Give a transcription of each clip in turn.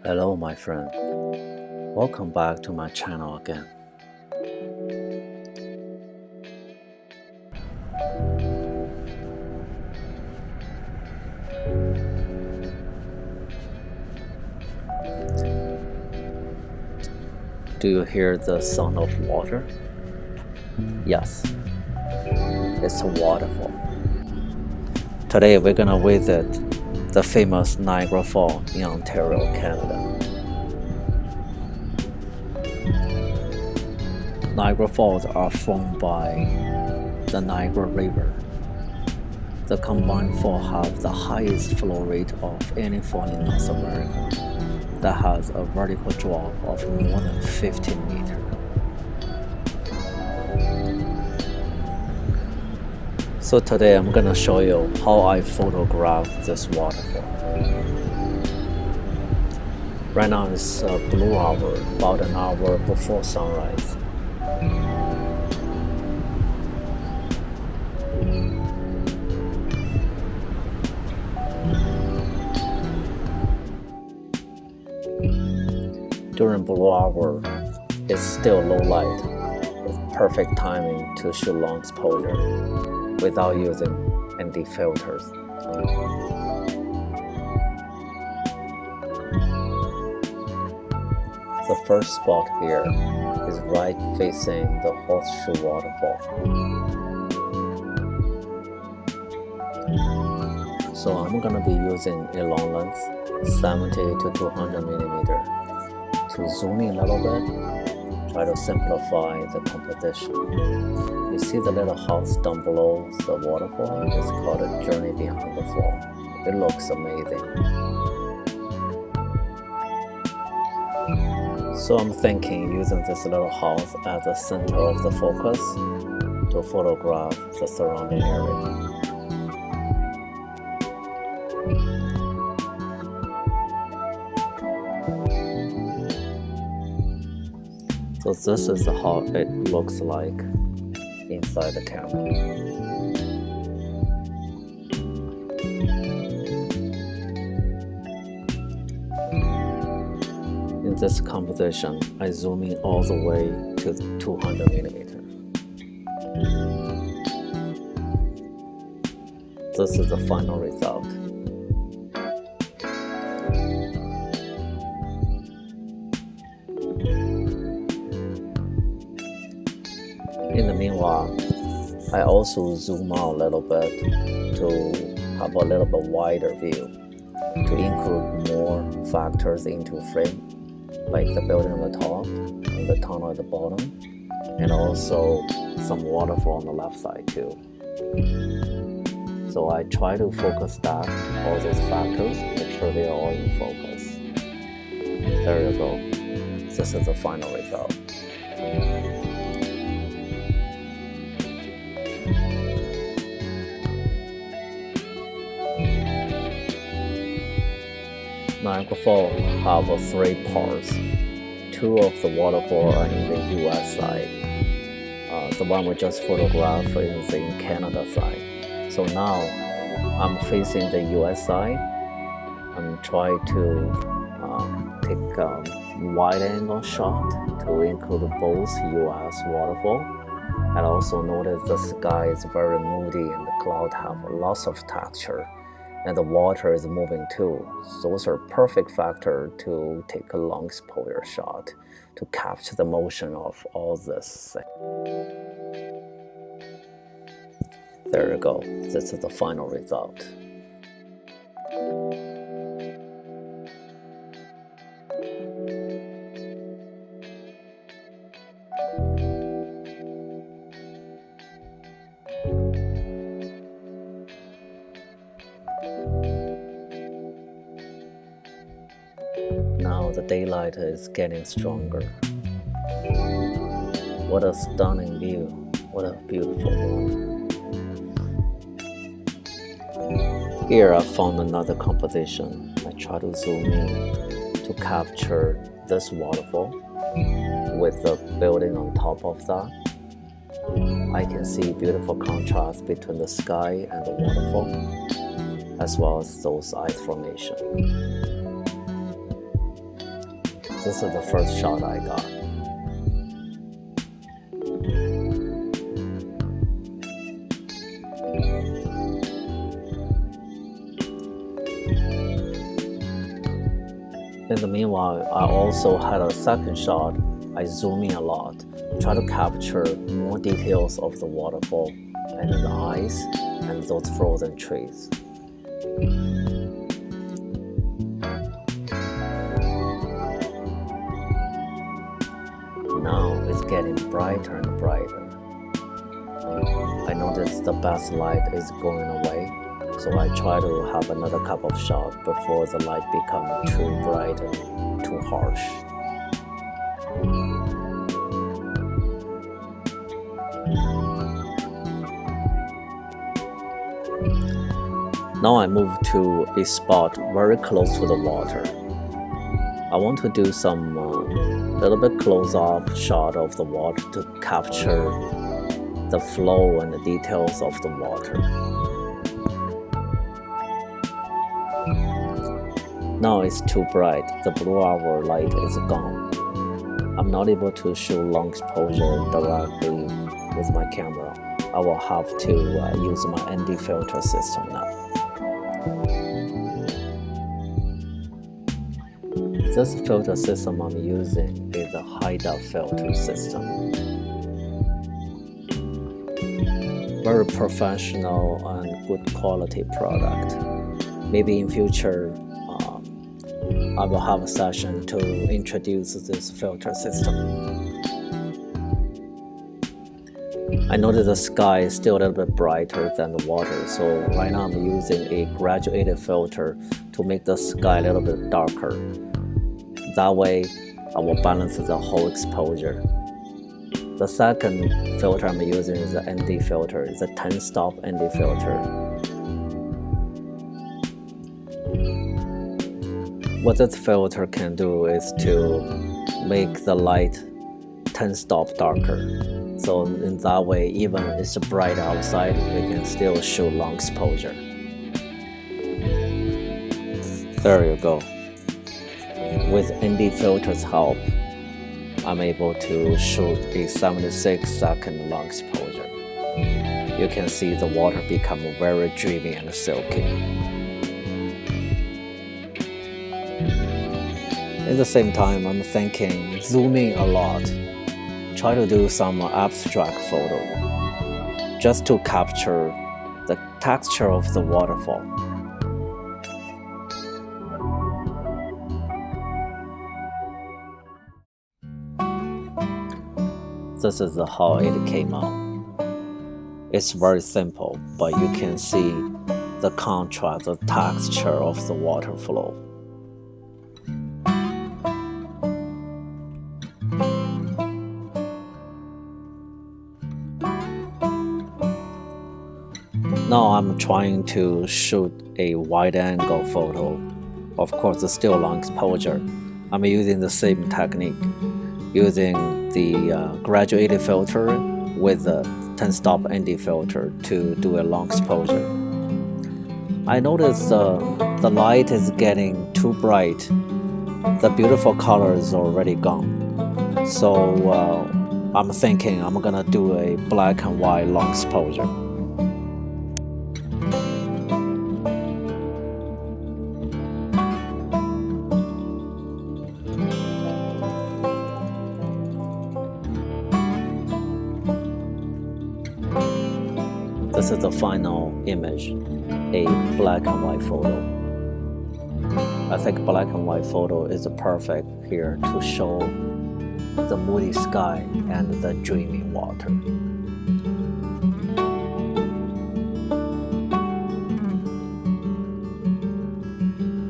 Hello my friend, welcome back to my channel again. Do you hear the sound of water? Yes, it's a waterfall. Today we're gonna visit the famous Niagara Falls in Ontario, Canada. Niagara Falls are formed by the Niagara River. The combined fall have the highest flow rate of any fall in North America that has a vertical drop of more than 15 meters. So today I'm gonna show you how I photographed this waterfall. Right now it's blue hour, about an hour before sunrise. During blue hour, it's still low light, with perfect timing to shoot long exposure without using any filters. The first spot here is right facing the Horseshoe Waterfall. So I'm gonna be using a long lens, 70 to 200 millimeter, to zoom in a little bit, try to simplify the composition. You see the little house down below the waterfall? It's called a Journey Behind the Fall. It looks amazing. So I'm thinking using this little house as the center of the focus to photograph the surrounding area. So this is how it looks like inside the camera. In this composition, I zoom in all the way to 200 millimeter. This is the final result. In the meanwhile, I also zoom out a little bit to have a little bit wider view, to include more factors into frame, like the building on the top and the tunnel at the bottom, and also some waterfall on the left side too. So I try to focus that, all those factors, make sure they are all in focus. There you go. This is the final result. Niagara Falls have 3 parts. 2 of the waterfall are in the US side. The one we just photographed is in Canada side. So now I'm facing the US side. I'm trying to take a wide angle shot to include both US waterfall. And also notice the sky is very moody and the clouds have lots of texture. And the water is moving too. Those are perfect factors to take a long exposure shot to capture the motion of all this. There you go. This is the final result. Now the daylight is getting stronger. What a stunning view. What a beautiful morning. Here I found another composition. I try to zoom in to capture this waterfall with the building on top of that. I can see beautiful contrast between the sky and the waterfall, as well as those ice formations. This is the first shot I got. In the meanwhile, I also had a second shot. I zoom in a lot, try to capture more details of the waterfall and the ice and those frozen trees. Now it's getting brighter and brighter. I notice the best light is going away, so I try to have another couple of shots before the light becomes too bright and too harsh. Now I move to a spot very close to the water. I want to do some little bit close-up shot of the water to capture the flow and the details of the water. Now it's too bright, the blue hour light is gone. I'm not able to shoot long exposure directly with my camera. I will have to use my ND filter system now. This filter system I'm using is a high-def filter system. Very professional and good quality product. Maybe in future I will have a session to introduce this filter system. I notice the sky is still a little bit brighter than the water, so right now I'm using a graduated filter to make the sky a little bit darker. That way, I will balance the whole exposure. The second filter I'm using is the ND filter. It's a 10-stop ND filter. What this filter can do is to make the light 10-stop darker. So in that way, even if it's bright outside, we can still shoot long exposure. There you go. With ND filter's help, I'm able to shoot a 76-second long exposure. You can see the water become very dreamy and silky. At the same time, I'm thinking zooming a lot, try to do some abstract photo, just to capture the texture of the waterfall. This is how it came out. It's very simple, but you can see the contrast, the texture of the water flow. Now I'm trying to shoot a wide-angle photo. Of course, it's still long exposure. I'm using the same technique, using the graduated filter with the 10-stop ND filter to do a long exposure. I noticed the light is getting too bright. The beautiful color is already gone. So I'm thinking I'm gonna do a black and white long exposure. This is the final image, a black and white photo. I think black and white photo is perfect here to show the moody sky and the dreamy water.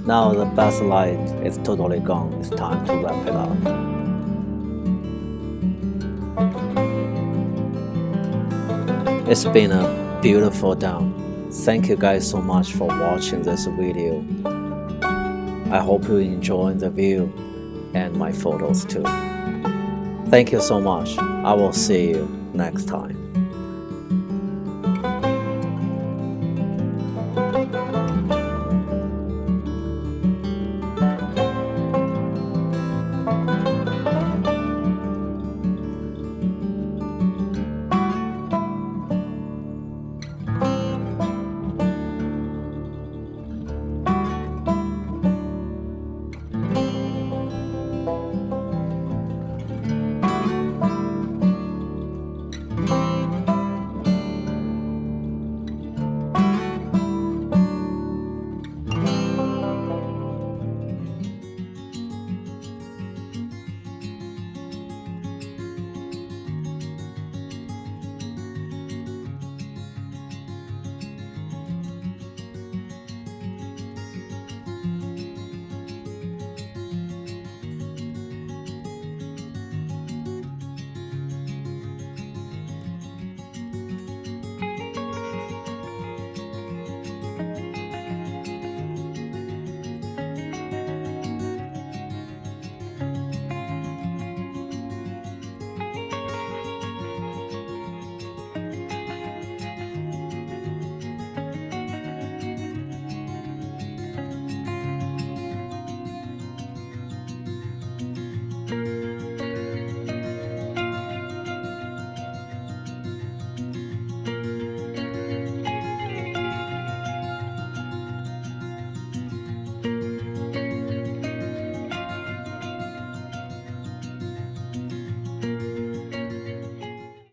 Now the best light is totally gone. It's time to wrap it up. It's been a beautiful day. Thank you guys so much for watching this video. I hope you enjoy the view and my photos too. Thank you so much. I will see you next time.